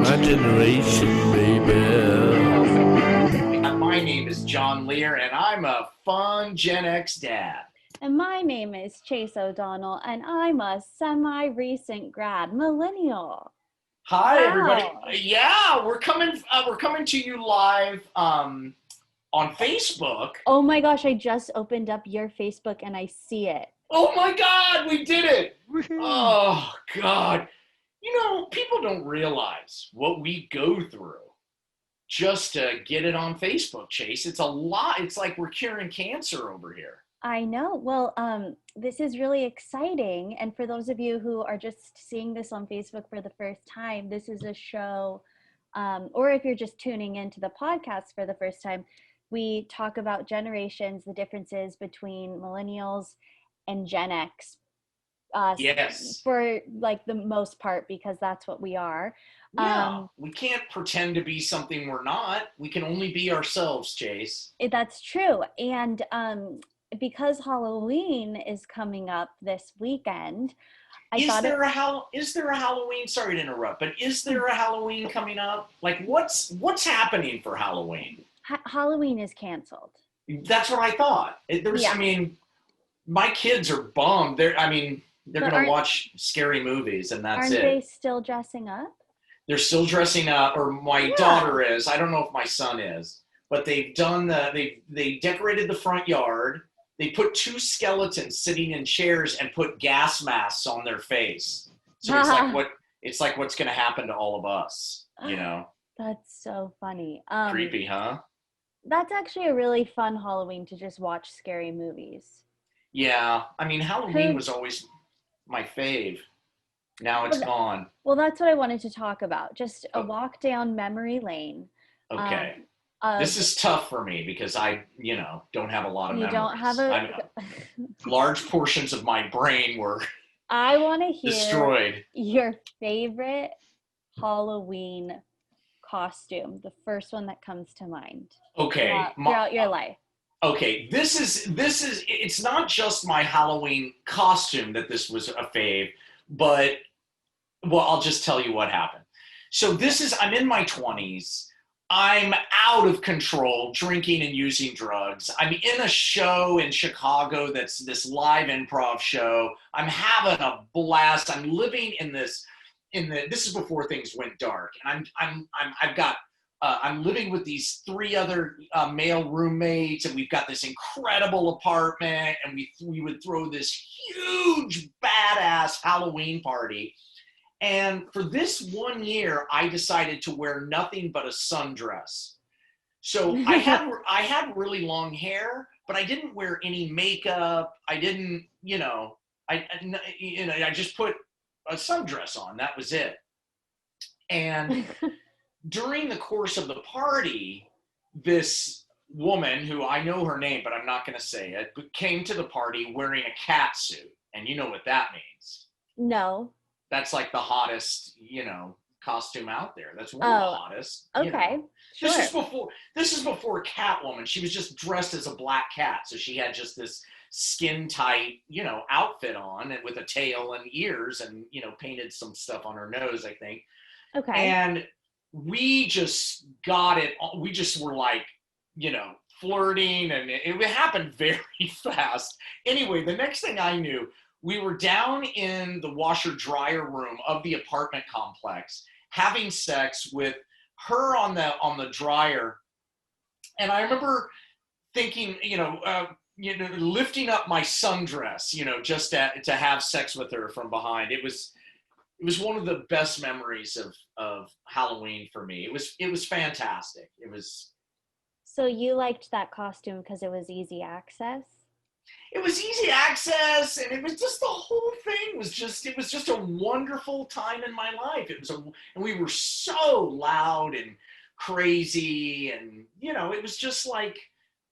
My generation, baby. My name is John Lear, and I'm a fun Gen X dad. And my name is Chase O'Donnell, and I'm a semi-recent grad millennial. Hi, everybody. Wow. Yeah, we're coming to you live on Facebook. Oh my gosh, I just opened up your Facebook and I see it. Oh my God, we did it! Woohoo. Oh God, people don't realize what we go through just to get it on Facebook, Chase. It's a lot. It's like we're curing cancer over here. I know. Well, this is really exciting. And for those of you who are just seeing this on Facebook for the first time, this is a show, or if you're just tuning into the podcast for the first time, we talk about generations, the differences between millennials and Gen X. Yes. For like the most part, because that's what we are. Yeah, we can't pretend to be something we're not. We can only be ourselves, Chase. That's true. And because Halloween is coming up this weekend, Is there a Halloween? Sorry to interrupt, but is there a Halloween coming up? Like, what's happening for Halloween? Halloween is canceled. That's what I thought. Yeah. I mean, my kids are bummed. They're But going to watch scary movies, and that's Aren't it. they still dressing up? They're still dressing up, or my daughter is. I don't know if my son is, but they've done they decorated the front yard. They put two skeletons sitting in chairs and put gas masks on their face. So it's like what's going to happen to all of us, you know? That's so funny. Creepy, huh? That's actually a really fun Halloween to just watch scary movies. Yeah, I mean, Halloween was always my fave. Now it's gone. Well, that's what I wanted to talk about. Just a walk down memory lane. Okay. This is tough for me because I, don't have a lot of memories. You don't have large portions of my brain were I want to hear destroyed. Your favorite Halloween costume, the first one that comes to mind. Okay. Throughout your life. Okay, this is it's not just my Halloween costume that this was a fave, but I'll just tell you what happened. So I'm in my 20s. I'm out of control, drinking and using drugs. I'm in a show in Chicago that's this live improv show. I'm having a blast. I'm living this is before things went dark. And I'm living with these three other male roommates, and we've got this incredible apartment, and we would throw this huge badass Halloween party. And for this 1 year, I decided to wear nothing but a sundress. So I had really long hair, but I didn't wear any makeup. I didn't, I just put a sundress on. That was it. And during the course of the party, this woman, who I know her name, but I'm not going to say it, but came to the party wearing a cat suit. And you know what that means. No. That's like the hottest, costume out there. That's one of the hottest. Okay. Sure. This is before Catwoman. She was just dressed as a black cat. So she had just this skin tight, outfit on, and with a tail and ears, and, painted some stuff on her nose, I think. Okay. And we just got it. We just were like, flirting, and it happened very fast. Anyway, the next thing I knew, we were down in the washer dryer room of the apartment complex having sex with her on the dryer. And I remember thinking, lifting up my sundress, just to have sex with her from behind. It was one of the best memories of Halloween for me. It was fantastic. It was. So you liked that costume because it was easy access? It was easy access, and it was just the whole thing was just a wonderful time in my life. And we were so loud and crazy, and it was just like,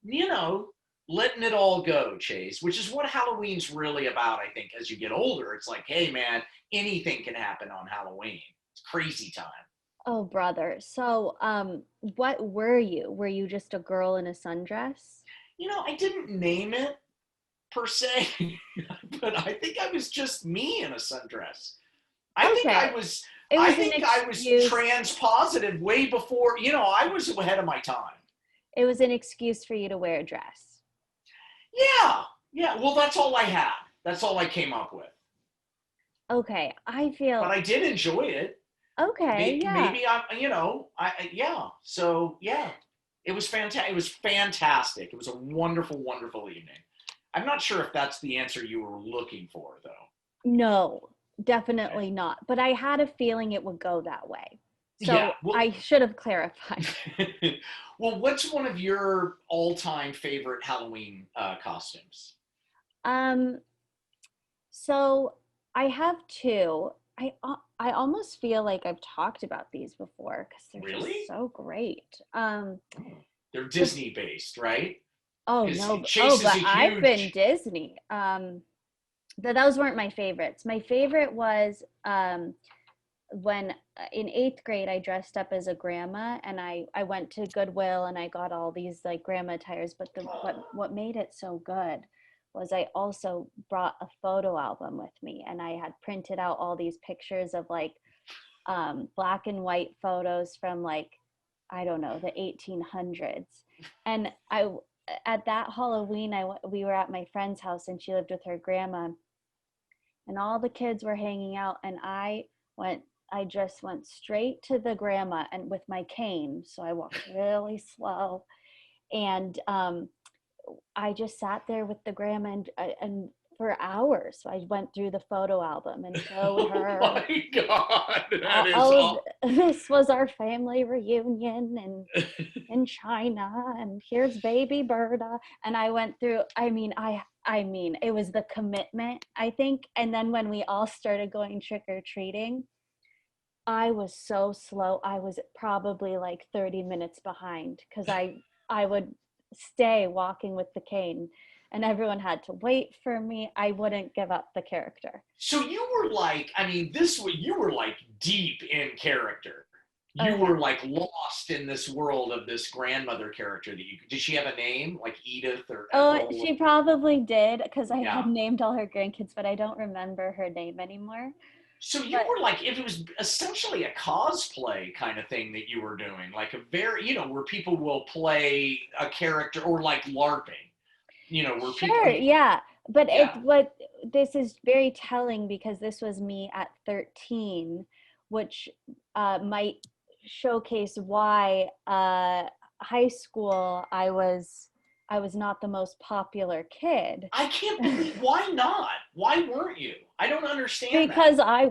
letting it all go, Chase, which is what Halloween's really about. I think as you get older, it's like, hey man, anything can happen on Halloween. It's crazy time. Oh, brother. So, what were you? Were you just a girl in a sundress? I didn't name it per se, but I think I was just me in a sundress. I think I was It I was an think I was excuse. trans positive way before, I was ahead of my time. It was an excuse for you to wear a dress. Yeah. Yeah. Well, that's all I had. That's all I came up with. Okay, I But feel I did enjoy it. okay. Yeah. Maybe yeah. So yeah, it was fantastic. It was fantastic. It was a wonderful, wonderful evening. I'm not sure if that's the answer you were looking for, though. No, Okay. definitely not. But I had a feeling it would go that way. Yeah. So I should have clarified. Well, what's one of your all-time favorite Halloween costumes? Um, so I have two. I almost feel like I've talked about these before because they're just Really? so great. Oh, they're The Disney based, right? Oh Because no, Chase is but a I've been huge. Disney. Those weren't my favorites. My favorite was when in eighth grade I dressed up as a grandma and I went to Goodwill and I got all these like grandma attires. But what made it so good was I also brought a photo album with me and I had printed out all these pictures of like black and white photos from like I don't know the 1800s. And I at that Halloween we were at my friend's house and she lived with her grandma and all the kids were hanging out and went I just went straight to the grandma and with my cane, so I walked really slow and I just sat there with the grandma and for hours. So I went through the photo album and showed Oh her my God, that is all of all. this was our family reunion and in China and here's baby Berta and I went through I mean it was the commitment I think and then when we all started going trick or treating I was so slow. I was probably like 30 minutes behind because I would stay walking with the cane and everyone had to wait for me. I wouldn't give up the character. So you were like, I mean, you were like deep in character. Oh You yeah. were like lost in this world of this grandmother character did she have a name like Edith or Oh, Ethel? she probably did because I had Yeah. named all her grandkids, but I don't remember her name anymore. So you But were like, it was essentially a cosplay kind of thing that you were doing, like a very, where people will play a character or like LARPing, where people, sure, yeah. But yeah. what this is very telling because this was me at 13, which might showcase why high school I was not the most popular kid I can't believe, why not? Why weren't you? I don't understand that. because I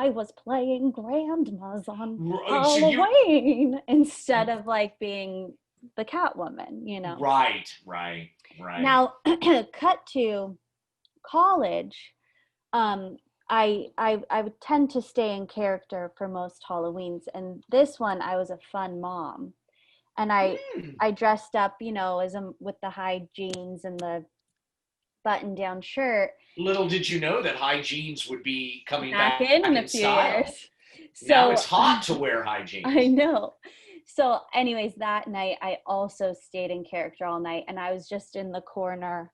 was playing grandmas on So you, Halloween instead of like being the Catwoman, you know. right, right, right. Now, cut to college, I would tend to stay in character for most Halloweens, and this one I was a fun mom, and Hmm. I dressed up, as with the high jeans and the button down shirt Little did you know that high jeans would be coming back back in a in few style. years. Now So it's hot to wear high I jeans. know. So, anyways, that night I also stayed in character all night, and I was just in the corner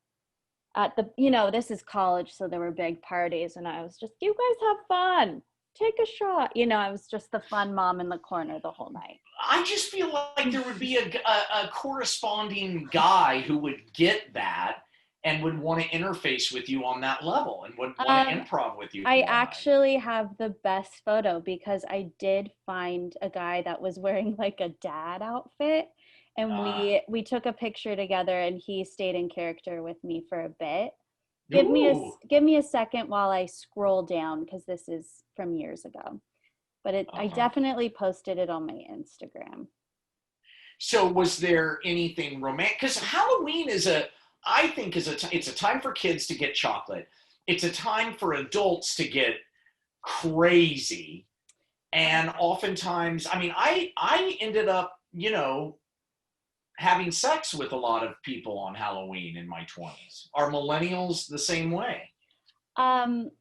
at this is college, so there were big parties, and I was just, you guys have fun, take a shot, I was just the fun mom in the corner the whole night. I just feel like there would be a corresponding guy who would get that and would want to interface with you on that level and would want to um improv with you I all night. actually have the best photo because I did find a guy that was wearing like a dad outfit and Uh, we took a picture together and he stayed in character with me for a bit. ooh. Give me a second while I scroll down because this is from years ago. But I Uh-huh. definitely posted it on my Instagram. So was there anything romantic? Because Halloween I think it's a time for kids to get chocolate. It's a time for adults to get crazy. And oftentimes, I mean, I ended up, having sex with a lot of people on Halloween in my 20s. Are millennials the same way? Um,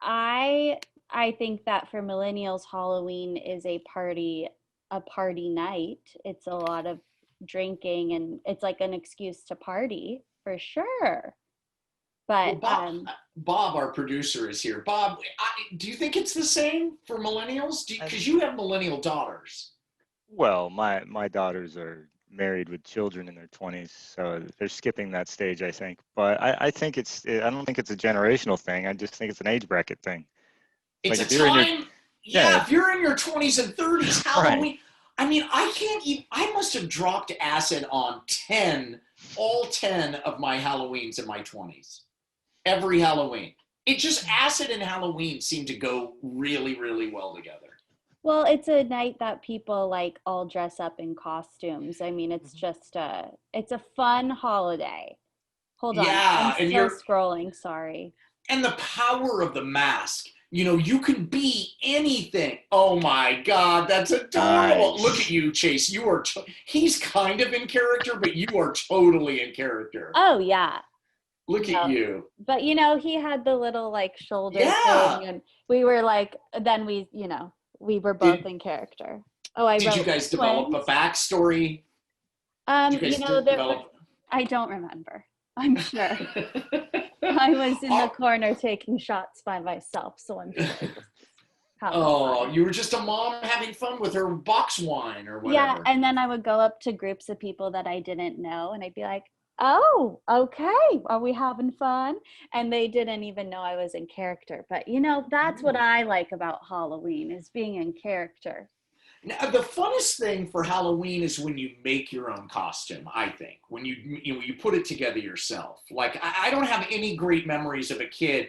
I I think that for millennials, Halloween is a party night. It's a lot of drinking and it's like an excuse to party for sure. But Bob, our producer, is here. Bob, do you think it's the same for millennials? Because you have millennial daughters. Well, my daughters are married with children in their 20s, so they're skipping that stage, I think. But I think I don't think it's a generational thing. I just think it's an age bracket thing. It's like a time. If you're in your 20s and 30s, Halloween. Right. I mean, I must have dropped acid on all 10 of my Halloweens in my 20s. Every Halloween. It just, acid and Halloween seem to go really, really well together. Well, it's a night that people like all dress up in costumes. I mean, it's just it's a fun holiday. Hold on. I'm still scrolling, sorry. And the power of the mask. You know, you can be anything. Oh my God, that's adorable. Look at you, Chase. You are, he's kind of in character, but you are totally in character. Oh, yeah. Look at you. But, you know, he had the little like shoulder thing, and we were like, then we, you know, we were both in character. Oh, did you guys develop a backstory? You know, I don't remember. I'm sure. I was in the corner taking shots by myself, so I'm sure. You were just a mom having fun with her box wine or whatever. Yeah, and then I would go up to groups of people that I didn't know, and I'd be like, oh, okay, are we having fun? And they didn't even know I was in character. But, you know, that's what I like about Halloween, is being in character. Now, the funnest thing for Halloween is when you make your own costume, I think. When you put it together yourself. Like, I don't have any great memories of a kid.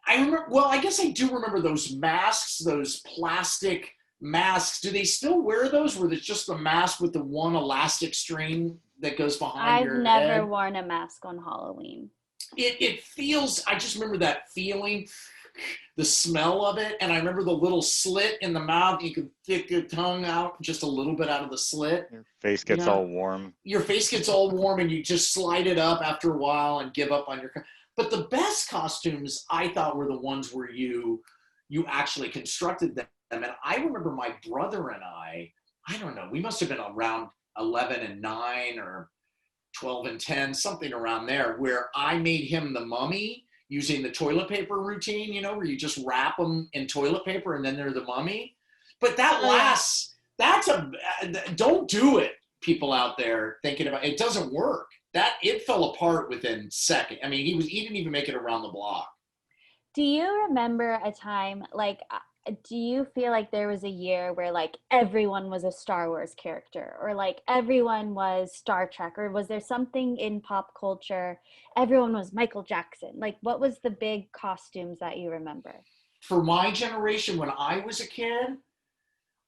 I guess I do remember those masks, those plastic masks. Do they still wear those where it's just the mask with the one elastic string that goes behind your head? I've never worn a mask on Halloween. It feels, I just remember that feeling, the smell of it, and I remember the little slit in the mouth. You could stick your tongue out just a little bit out of the slit. Your face gets all warm. Your face gets all warm, and you just slide it up after a while and give up on your... But the best costumes, I thought, were the ones where you actually constructed them. And I remember my brother and I don't know, we must have been around 11 and 9 or 12 and 10, something around there, where I made him the mummy using the toilet paper routine, you know, where you just wrap them in toilet paper and then they're the mummy. But that lasts, don't do it, people out there thinking about it. It doesn't work. It fell apart within seconds. I mean, he didn't even make it around the block. Do you remember a time, like, do you feel like there was a year where like everyone was a Star Wars character, or like everyone was Star Trek, or was there something in pop culture everyone was Michael Jackson? Like, what was the big costumes that you remember? For my generation, when I was a kid,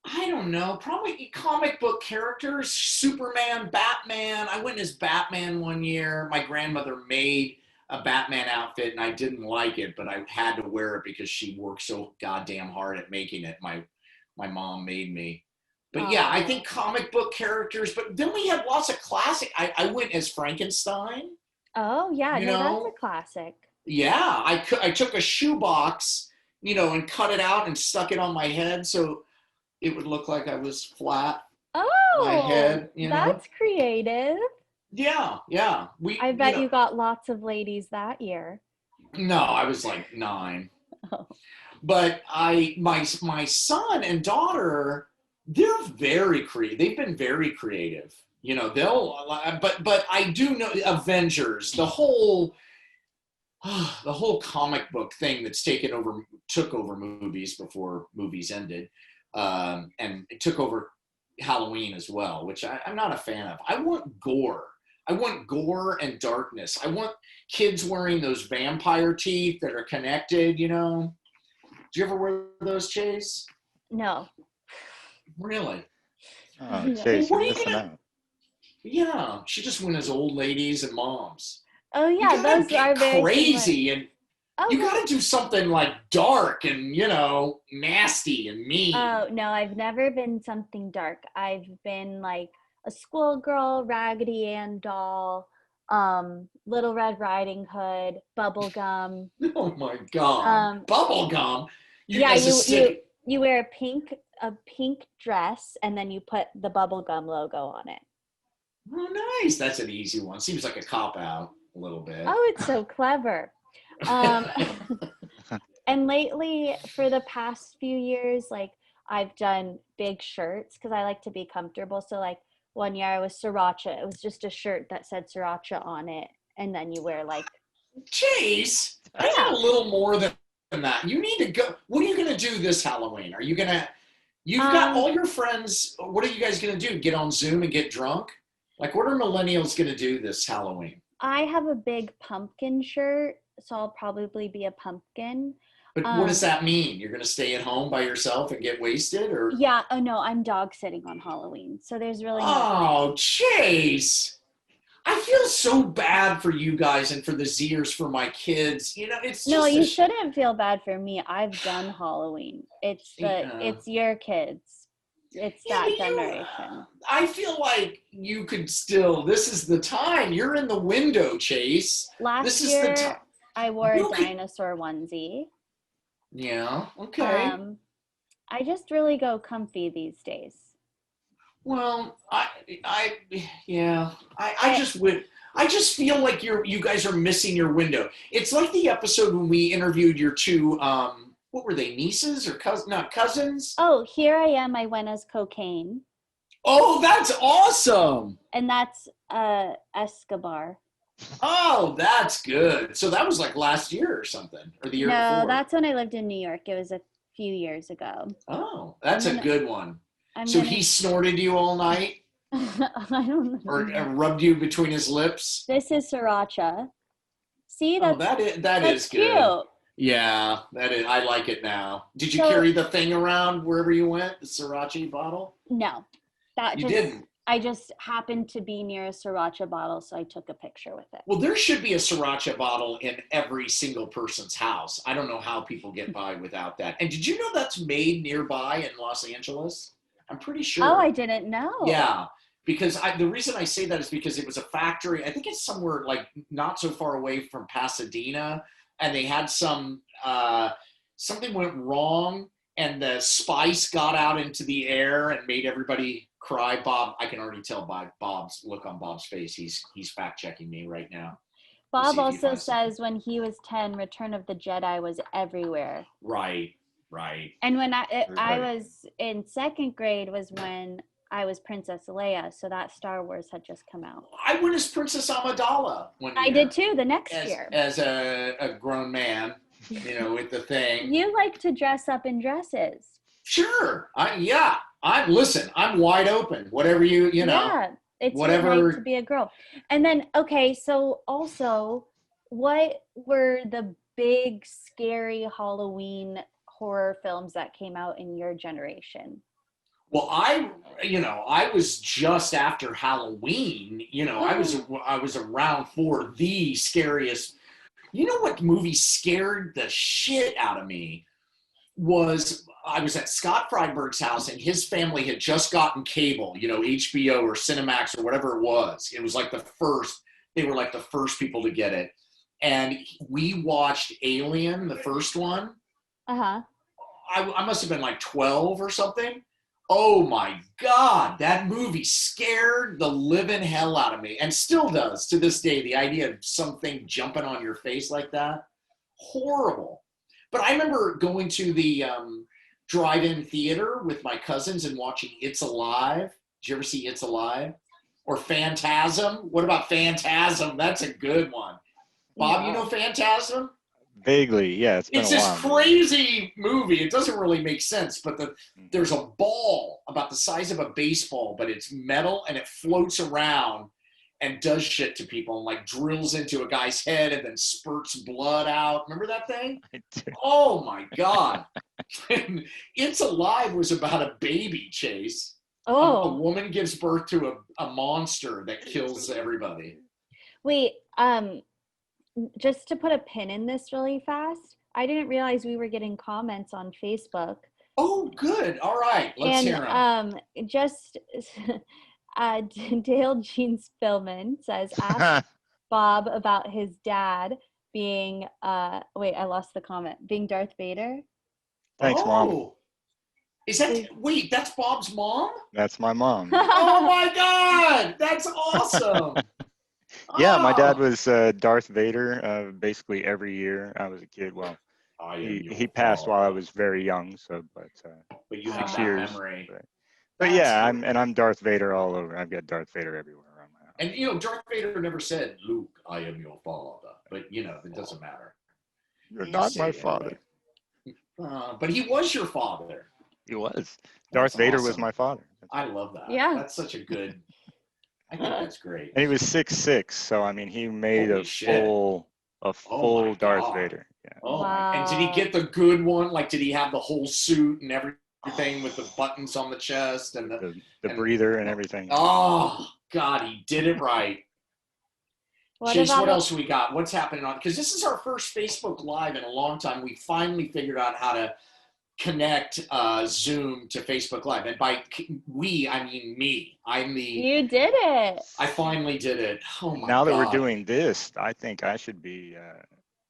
I don't know, probably comic book characters, Superman, Batman. I went as Batman one year. My grandmother made a Batman outfit and I didn't like it, but I had to wear it because she worked so goddamn hard at making it. My mom made me. But yeah, I think comic book characters, but then we had lots of classic. I went as Frankenstein. Oh yeah, that's a classic. Yeah, I took a shoebox, you know, and cut it out and stuck it on my head so it would look like I was flat. Oh, my head, you know. That's creative. Yeah. I bet you got lots of ladies that year. No, I was like 9. Oh. But my son and daughter, they're very creative. They've been very creative. You know, but I do know Avengers, the whole comic book thing that's took over movies before movies ended, and it took over Halloween as well, which I'm not a fan of. I want gore. I want gore and darkness. I want kids wearing those vampire teeth that are connected, you know. Do you ever wear those, Chase? No. Really? Oh, Chase, you're missing out. Yeah, she just went as old ladies and moms. Oh yeah, those are very crazy, and you gotta do something like dark and, you know, nasty and mean. Oh no, I've never been something dark. I've been like a schoolgirl, Raggedy Ann doll, Little Red Riding Hood, Bubblegum. Oh my God, Bubblegum! You wear a pink dress, and then you put the Bubblegum logo on it. Oh, nice. That's an easy one. Seems like a cop-out. a little bit. Oh, it's so clever. Um, and lately, for the past few years, like I've done big shirts because I like to be comfortable. So like one year I was Sriracha. It was just a shirt that said Sriracha on it. And then you wear like, Chase, I need a little more than that. You need to go. What are you going to do this Halloween? Are you going to, you've got all your friends. What are you guys going to do? Get on Zoom and get drunk? Like, what are millennials going to do this Halloween? I have a big pumpkin shirt, so I'll probably be a pumpkin. But what does that mean? You're going to stay at home by yourself and get wasted? Or Yeah, oh no, I'm dog sitting on Halloween. So there's really Oh, Chase. I feel so bad for you guys and for the Zers, for my kids. You know, it's just No, you shouldn't feel bad for me. I've done Halloween. It's your kids. It's that generation. I feel like you could still, this is the time. You're in the window, Chase. Last year, I wore a dinosaur onesie. Yeah, okay. I just really go comfy these days. Well, I just feel like you guys are missing your window. It's like the episode when we interviewed your two, what were they, nieces or cousins? Oh, Here I Am, I Went as Cocaine. Oh, that's awesome. And that's Escobar. Oh, that's good. So that was like last year or something, or the year before. No, that's when I lived in New York. It was a few years ago. Oh, that's a good one. He snorted you all night? I don't know. Or rubbed you between his lips? This is Sriracha. See, that's, that is good. Cute. Yeah, that is. I like it now. Did you carry the thing around wherever you went, the Sriracha bottle? No, you didn't. I just happened to be near a Sriracha bottle, so I took a picture with it. Well, there should be a Sriracha bottle in every single person's house. I don't know how people get by without that. And did you know that's made nearby in Los Angeles? I'm pretty sure. Oh, I didn't know. Yeah. Because the reason I say that is because it was a factory. I think it's somewhere like not so far away from Pasadena, and they had something went wrong, and the spice got out into the air and made everybody cry. Bob, I can already tell by Bob's look on Bob's face. He's fact checking me right now. Bob also says when he was 10, Return of the Jedi was everywhere. Right. And when I was in second grade was when I was Princess Leia, so that Star Wars had just come out. I went as Princess Amidala one year. I did too, the next year. As a grown man, with the thing. You like to dress up in dresses. Sure. I'm wide open. Whatever you know. Yeah, it's whatever. right to be a girl. And then, okay, so also, what were the big, scary Halloween horror films that came out in your generation? Well, I was just after Halloween. I was around for the scariest. You know what movie scared the shit out of me? I was at Scott Freiberg's house, and his family had just gotten cable, HBO or Cinemax or whatever it was. It was like they were like the first people to get it. And we watched Alien, the first one. Uh-huh. I must have been like 12 or something. Oh my God, that movie scared the living hell out of me, and still does to this day. The idea of something jumping on your face like that, horrible. But I remember going to the drive-in theater with my cousins and watching It's Alive. Did you ever see It's Alive? Or Phantasm? What about Phantasm? That's a good one. Bob, you know Phantasm? Vaguely, yeah. It's been a while. This crazy movie. It doesn't really make sense, but there's a ball about the size of a baseball, but it's metal and it floats around and does shit to people and like drills into a guy's head and then spurts blood out. Remember that thing? I do. Oh my God. It's Alive was about a baby, Chase. Oh. A woman gives birth to a monster that kills everybody. Wait, just to put a pin in this really fast, I didn't realize we were getting comments on Facebook. Oh, good. All right. Let's hear them. Just Dale Jean Spillman says, ask Bob about his dad being, wait, I lost the comment, being Darth Vader. Thanks, Mom. Wait, that's Bob's mom? That's my mom. Oh my God, that's awesome. Yeah, my dad Oh, was Darth Vader basically every year I was a kid. Well, I am he your passed while I father. was very young, so But you have six that Oh. years. memory. But That's yeah, great. I'm Darth Vader all over. I've got Darth Vader everywhere around my house. And Darth Vader never said, "Luke, I am your father," but it doesn't matter. You're You just not say my it anyway. father. But he was your father. He was. Darth That's Vader was awesome. my father. I love that. Yeah. That's such a good. I think that's great. And he was 6'6", so I mean, he made Holy shit! a Oh my full Darth god! Vader. Yeah. Oh my! And did he Wow. get the good one? Like, did he have the whole suit and everything with the buttons on the chest and The and breather and everything. oh god, he did it right. What Chase, about what else we got? What's happening on? Because this is our first Facebook Live in a long time. We finally figured out how to connect Zoom to Facebook Live, and by we, I mean me. You did it. I finally did it. Oh my Now that we're god. doing this, I think I should be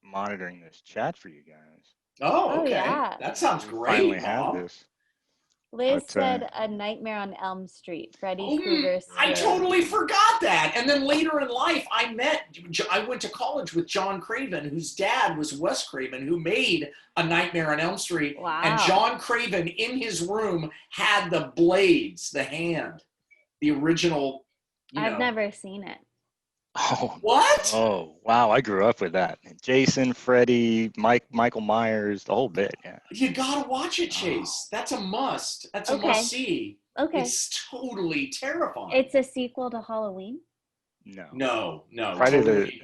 monitoring this chat for you guys. Oh, Oh okay. yeah. That sounds We finally great, have Bob. this. Liz But said A Nightmare on Elm Street, Freddy Oh, Krueger's I spirit. totally forgot that. And then later in life, I went to college with John Craven, whose dad was Wes Craven, who made A Nightmare on Elm Street. Wow. And John Craven in his room had the blades, the hand, the original, I've never seen it. What? Oh, wow. I grew up with that. Jason, Freddy, Michael Myers, the whole bit. Yeah. You gotta watch it, Chase. That's a must. That's a Okay. must see. Okay. It's totally terrifying. It's a sequel to Halloween? No. Friday Totally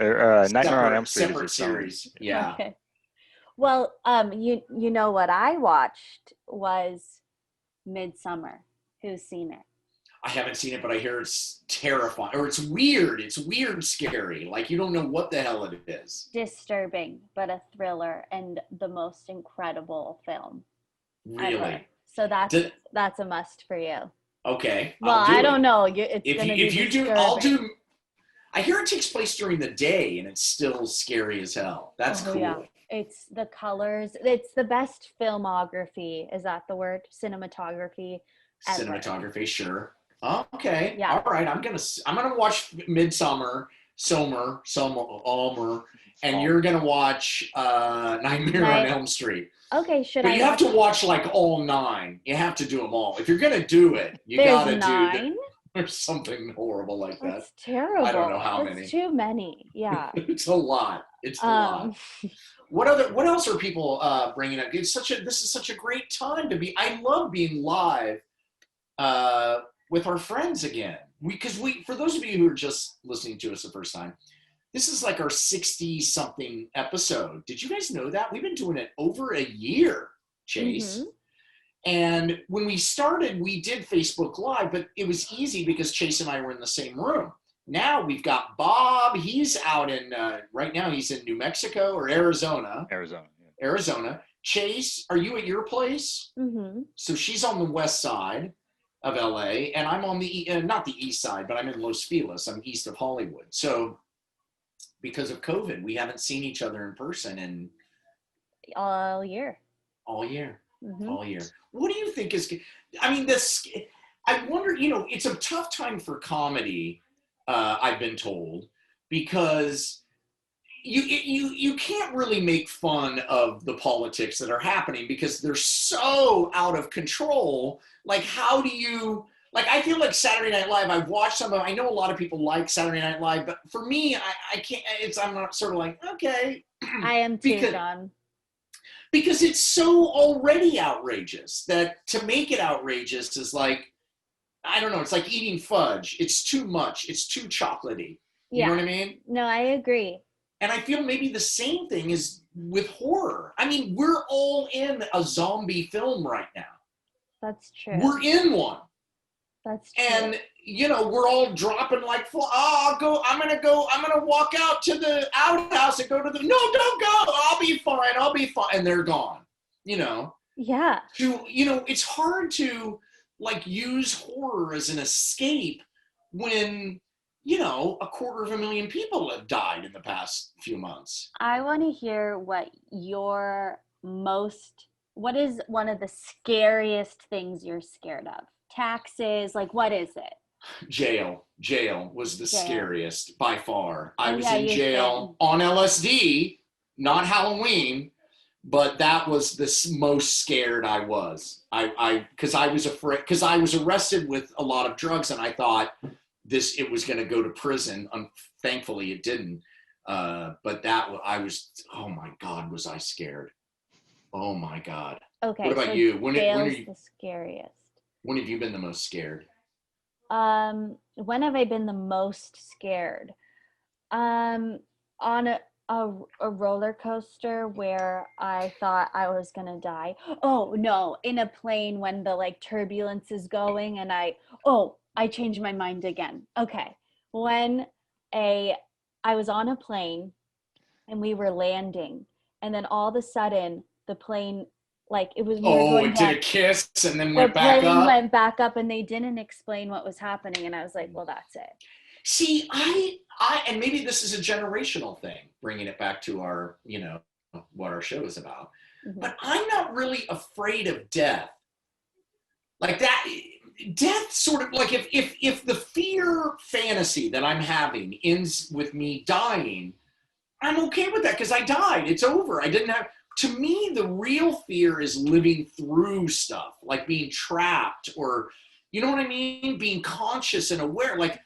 Nightmare on Elm Street is separate its own. series. Yeah. Okay. Well, you know what I watched was Midsummer. Who's seen it? I haven't seen it, but I hear it's terrifying. Or it's weird. It's weird scary. Like you don't know what the hell it is. Disturbing, but a thriller and the most incredible film ever. Really? So that's a must for you. Okay. Well, I don't know. It's If gonna be if you do, disturbing. I'll do. I hear it takes place during the day, and it's still scary as hell. That's cool. Yeah. It's the colors. It's the best filmography. Is that the word? Cinematography. Ever. Cinematography, sure. Oh, okay. Yeah. All right. I'm gonna watch Midsummer, Almer, and you're gonna watch Nightmare on Elm Street. Okay. But you have to watch like all 9. You have to do them all. If you're gonna do it, you gotta 9? do. There's something horrible like that. That's terrible. I don't know how many. It's too many. Yeah. It's a lot. It's a lot. What else are people bringing up? This is such a great time to be. I love being live with our friends again. Because for those of you who are just listening to us the first time, this is like our 60-something episode. Did you guys know that? We've been doing it over a year, Chase. Mm-hmm. And when we started, we did Facebook Live, but it was easy because Chase and I were in the same room. Now we've got Bob. He's out in, right now he's in New Mexico or Arizona. Arizona. Chase, are you at your place? Mm-hmm. So she's on the west side of LA, and I'm on not the east side, but I'm in Los Feliz. I'm east of Hollywood. So because of COVID, we haven't seen each other in person in all year. Mm-hmm. All year. What do you think is? I mean, I wonder. It's a tough time for comedy. I've been told because you can't really make fun of the politics that are happening because they're so out of control. Like, how do you? Like, I feel like Saturday Night Live. I've watched some of. I know a lot of people like Saturday Night Live, but for me, I can't. I'm not sort of like okay. I am too, John. Because it's so already outrageous that to make it outrageous is like, I don't know, it's like eating fudge. It's too much. It's too chocolatey. You know what I mean? No, I agree. And I feel maybe the same thing is with horror. I mean, we're all in a zombie film right now. That's true. We're in one. That's true. And, we're all dropping like, I'm going to walk out to the outhouse and go to no, don't go. I'll be fine. And they're gone, Yeah. It's hard to like use horror as an escape when, 250,000 people have died in the past few months. I want to hear what is one of the scariest things you're scared of? Taxes, like what is it? Jail was the Jail. scariest by far. I Oh, was yeah, in you jail on LSD, not Halloween, but that was the most scared I was. Because I was afraid, because I was arrested with a lot of drugs, and I thought it was going to go to prison. Thankfully, it didn't. But I was, oh my God, was I scared? Oh my God. Okay. What about so you? When are jail's you? the scariest. When have you been the most scared? When have I been the most scared? On a roller coaster where I thought I was gonna die. Oh no, in a plane when the like turbulence is going and I changed my mind again. Okay. When I was on a plane and we were landing, and then all of a sudden the plane, like we were going It down, did a kiss and then the went back plane up. went back up and they didn't explain what was happening, and I was like, well, that's it. See, and maybe this is a generational thing, bringing it back to our, what our show is about. Mhm. But I'm not really afraid of death. Like that, death sort of like if the fear fantasy that I'm having ends with me dying, I'm okay with that because I died. It's over. I didn't have. To me, the real fear is living through stuff, like being trapped, or, you know what I mean? Being conscious and aware. Like,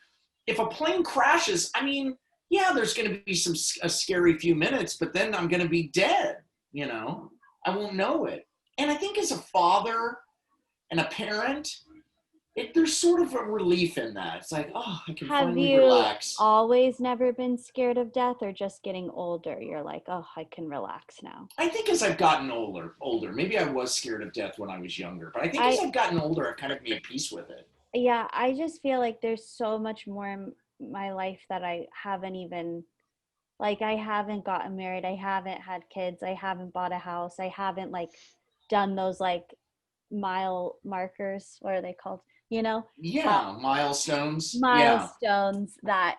if a plane crashes, I mean, yeah, there's going to be a scary few minutes, but then I'm going to be dead, I won't know it. And I think as a father and a parent, there's sort of a relief in that. It's like, oh, I can finally relax. Have you always never been scared of death, or just getting older, you're like, oh, I can relax now? I think as I've gotten older, maybe I was scared of death when I was younger, but I think as I've gotten older, I've kind of made peace with it. Yeah, I just feel like there's so much more in my life that I haven't even, like, I haven't gotten married, I haven't had kids, I haven't bought a house, I haven't like done those like mile markers, what are they called? Yeah, milestones. That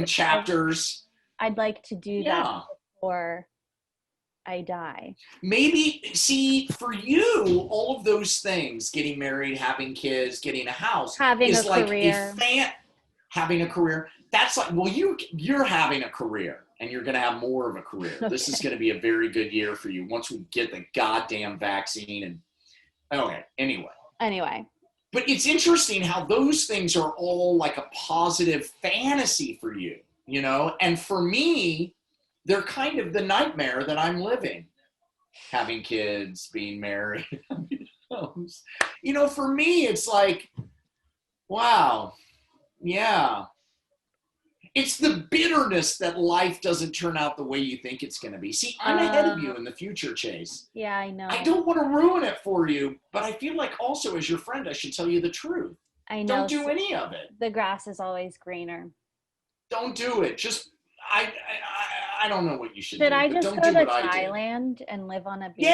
chapters. I'd like to do that before I die. Maybe, see, for you, all of those things, getting married, having kids, getting a house, having is a like career. Having a career. That's like, well, you're having a career, and you're going to have more of a career. Okay. This is going to be a very good year for you once we get the goddamn vaccine. And okay, anyway. But it's interesting how those things are all like a positive fantasy for you, And for me, they're kind of the nightmare that I'm living. Having kids, being married. For me, it's like, wow, yeah. It's the bitterness that life doesn't turn out the way you think it's going to be. See, I'm ahead of you in the future, Chase. Yeah, I know. I don't want to ruin it for you, but I feel like also as your friend, I should tell you the truth. I know. Don't do any of it. The grass is always greener. Don't do it. Just, I don't know what you should do. Should I just go to Thailand and live on a beach?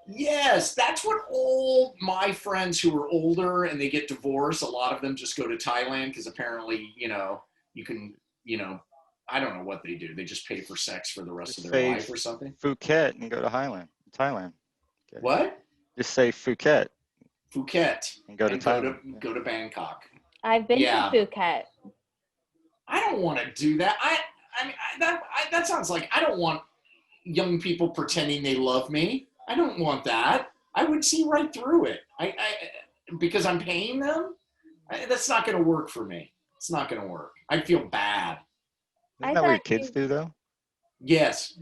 Yes. That's what all my friends who are older and they get divorced, a lot of them just go to Thailand because apparently, you can, I don't know what they do. They just pay for sex for the rest of their life or something. Phuket and go to Thailand. Okay. What? Just say Phuket. And go to Thailand. Go to Bangkok. I've been to Phuket. I don't want to do that. I mean, that sounds like I don't want young people pretending they love me. I don't want that. I would see right through it. Because I'm paying them. That's not going to work for me. It's not going to work. I feel bad. Isn't that what your kids do, though? Yes.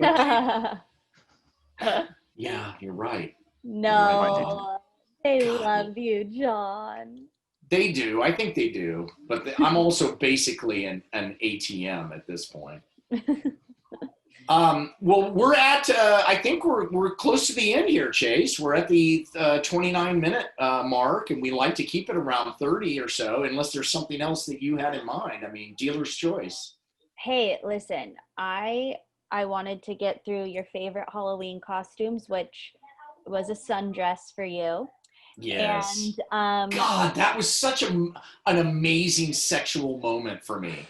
Yeah, you're right. No, they love you, John. They do. I think they do. But I'm also basically an ATM at this point. Well, we're at, I think we're close to the end here, Chase. We're at the 29-minute mark, and we like to keep it around 30 or so, unless there's something else that you had in mind. I mean, dealer's choice. Hey, listen, I wanted to get through your favorite Halloween costumes, which was a sundress for you. Yes. And God, that was such an amazing sexual moment for me.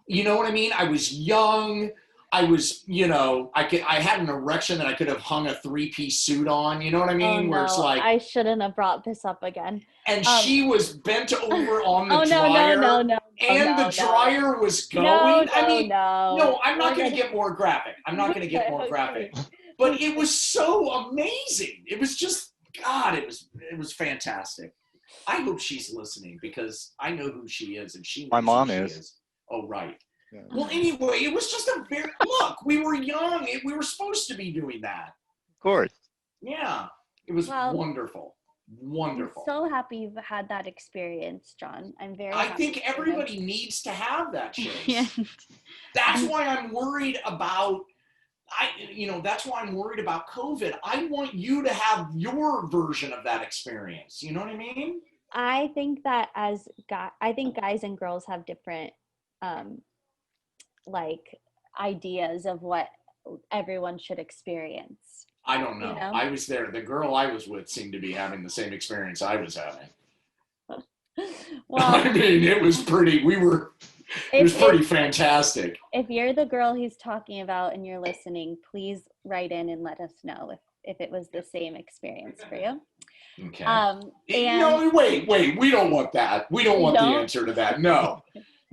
You know what I mean? I was young. I was, I had an erection that I could have hung a 3-piece suit on. You know what I Oh mean? Where it's no, like, I shouldn't have brought this up again. and Um, she was bent over on the oh no, dryer, no, no, no, and no, the dryer was going. no, I no, mean, no, no. I'm not We're going to gonna- get more graphic. I'm not going to get Okay, more okay. graphic. But it was so amazing. It was just, God, it was fantastic. I hope she's listening because I know who she is and she knows My mom who she is. Oh, right. Yeah. Well, anyway, it was just a very, look, we were young. We were supposed to be doing that. Of course. Yeah. It was Well, wonderful. Wonderful. I'm so happy you've had that experience, John. I'm very I happy think for you. everybody needs to have that, Chase. Yeah. That's why I'm worried about that's why I'm worried about COVID. I want you to have your version of that experience. You know what I mean? I think that I think guys and girls have different like ideas of what everyone should experience. I don't know. You know? I was there. The girl I was with seemed to be having the same experience I was having. Well, I mean, it was pretty, it was pretty fantastic. if you're the girl he's talking about and you're listening, please write in and let us know if it was the same experience for you. Okay. And No, wait. We don't want that. We don't want the answer to that. No.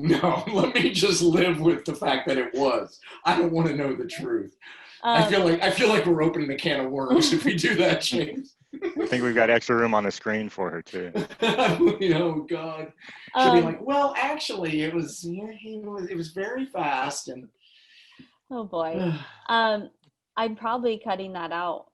No, let me just live with the fact that it was. I don't want to know the truth. I feel like we're opening a can of worms if we do that, James. I think we've got extra room on the screen for her too. Oh God. She'll be like, well, actually, it was very fast and. Oh boy. I'm probably cutting that out.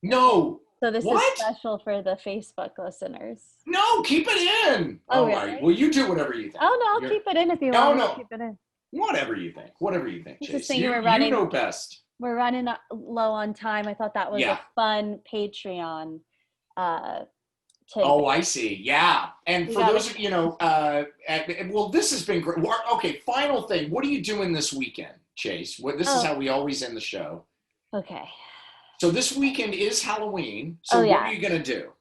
No. So this What? is special for the Facebook listeners. No, keep it in. Oh, All really? right. Well, you do whatever you think. Oh no, I'll keep it in if you No, want. no. Keep it in. Whatever you think. Whatever you think, Just Chase. thinking You, we're running- you know best. We're running low on time. I thought that was Yeah. a fun Patreon. Oh, I see. Yeah. And We for gotta- those of well, this has been great. Okay, final thing. What are you doing this weekend, Chase? This is how we always end the show. Okay. So this weekend is Halloween. So Oh, what yeah. are you gonna do?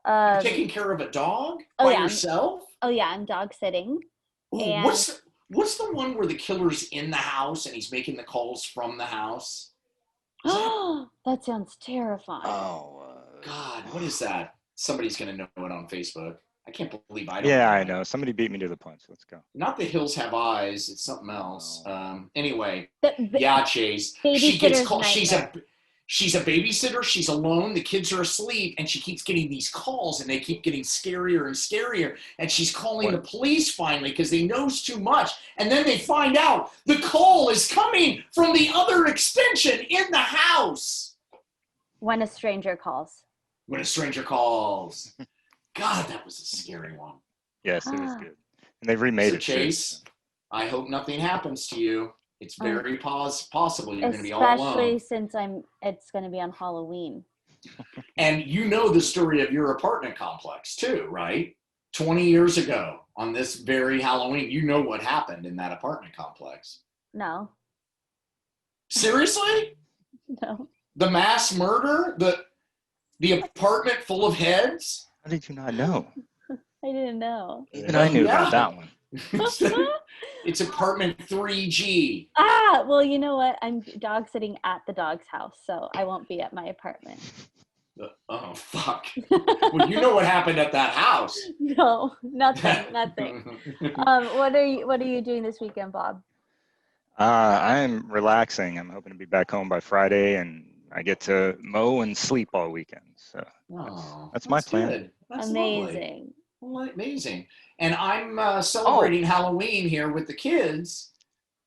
Um, Taking care of a dog oh, by yeah. yourself? oh yeah, I'm dog sitting. Ooh, And- what's the one where the killer's in the house and he's making the calls from the house? That sounds terrifying. Oh. God, what is that? Somebody's gonna know it on Facebook. I can't believe I don't. Yeah, I it. know. Somebody beat me to the punch. Let's go. Not The Hills Have Eyes. It's something else. Anyway, The- yeah, Chase. She gets Babysitter's called. Nightmare. She's a babysitter. She's alone. The kids are asleep, and she keeps getting these calls, and they keep getting scarier and scarier. And she's calling the police finally because they knows too much. And then they find out the call is coming from the other extension in the house. When a stranger calls. When a stranger calls. God, that was a scary one. Yes, it was Ah. good. And they've remade So, it. too. Chase, I hope nothing happens to you. It's very possible you're going to be all alone. Especially since it's going to be on Halloween. And you know the story of your apartment complex too, right? 20 years ago on this very Halloween, you know what happened in that apartment complex. No. Seriously? No. The mass murder? The apartment full of heads? How did you not know? I didn't know. Even I knew Yeah. about that one. It's apartment 3G. Well, you know what? I'm dog sitting at the dog's house, so I won't be at my apartment. Oh, fuck. Well, you know what happened at that house. No, nothing. What are you doing this weekend, Bob? I'm relaxing. I'm hoping to be back home by Friday, and I get to mow and sleep all weekend. So Oh, that's my plan. Good. That's lovely. Amazing. Well, amazing. And I'm celebrating Halloween here with the kids.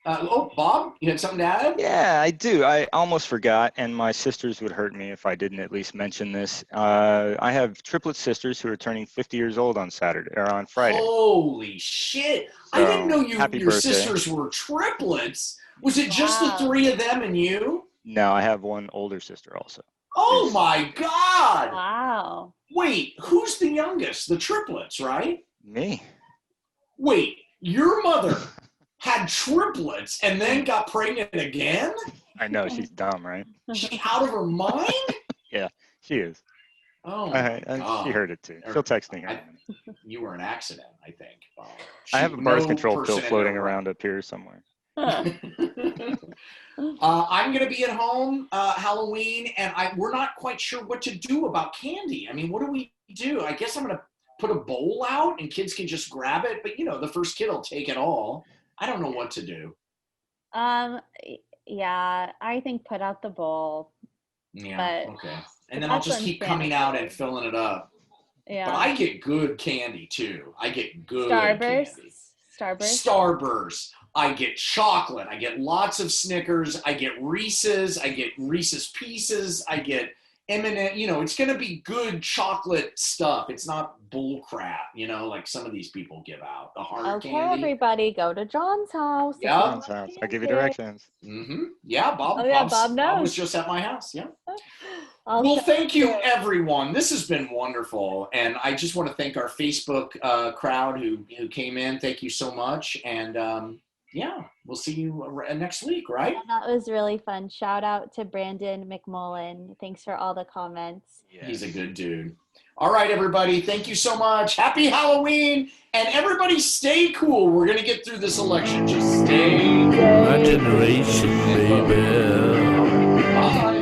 Bob, you had something to add? Yeah, I do. I almost forgot, and my sisters would hurt me if I didn't at least mention this. I have triplet sisters who are turning 50 years old on Saturday or on Friday. Holy shit. I So, didn't know happy your birthday. sisters were triplets. Was it just Wow. the three of them and you? No, I have one older sister also. Oh Yes. my God. Wow. Wait, who's the youngest? The triplets, right? Me. Wait, your mother had triplets and then got pregnant again? I know, she's dumb, right? She out of her mind? She is. Oh my God. She heard it too. She'll text me. I- You were an accident, I think. Bob. I have a She- birth no control pill person in floating her- around up here somewhere. I'm going to be at home Halloween, and we're not quite sure what to do about candy. I mean, what do we do? I guess I'm going to put a bowl out, and kids can just grab it. But, the first kid will take it all. I don't know what to do. Yeah, I think put out the bowl. Yeah, okay. And then I'll just keep coming out and filling it up. Yeah. But I get good candy, too. I get good Starburst. candy. Starburst. I get chocolate. I get lots of Snickers. I get Reese's. I get Reese's Pieces. I get M&M. It's going to be good chocolate stuff. It's not bull crap, like some of these people give out. The hard candy. Okay, everybody, go to John's house. Yeah. John's house. I'll give you directions. Mm-hmm. Yeah, Bob. Oh, yeah, Bob knows. Bob was just at my house. Yeah. Well, thank you, everyone. This has been wonderful. And I just want to thank our Facebook crowd who came in. Thank you so much. And yeah, we'll see you next week, right? Yeah, that was really fun. Shout out to Brandon McMullen. Thanks for all the comments. Yes. He's a good dude. All right, everybody. Thank you so much. Happy Halloween. And everybody stay cool. We're going to get through this election. Just stay. My generation, baby. Bye.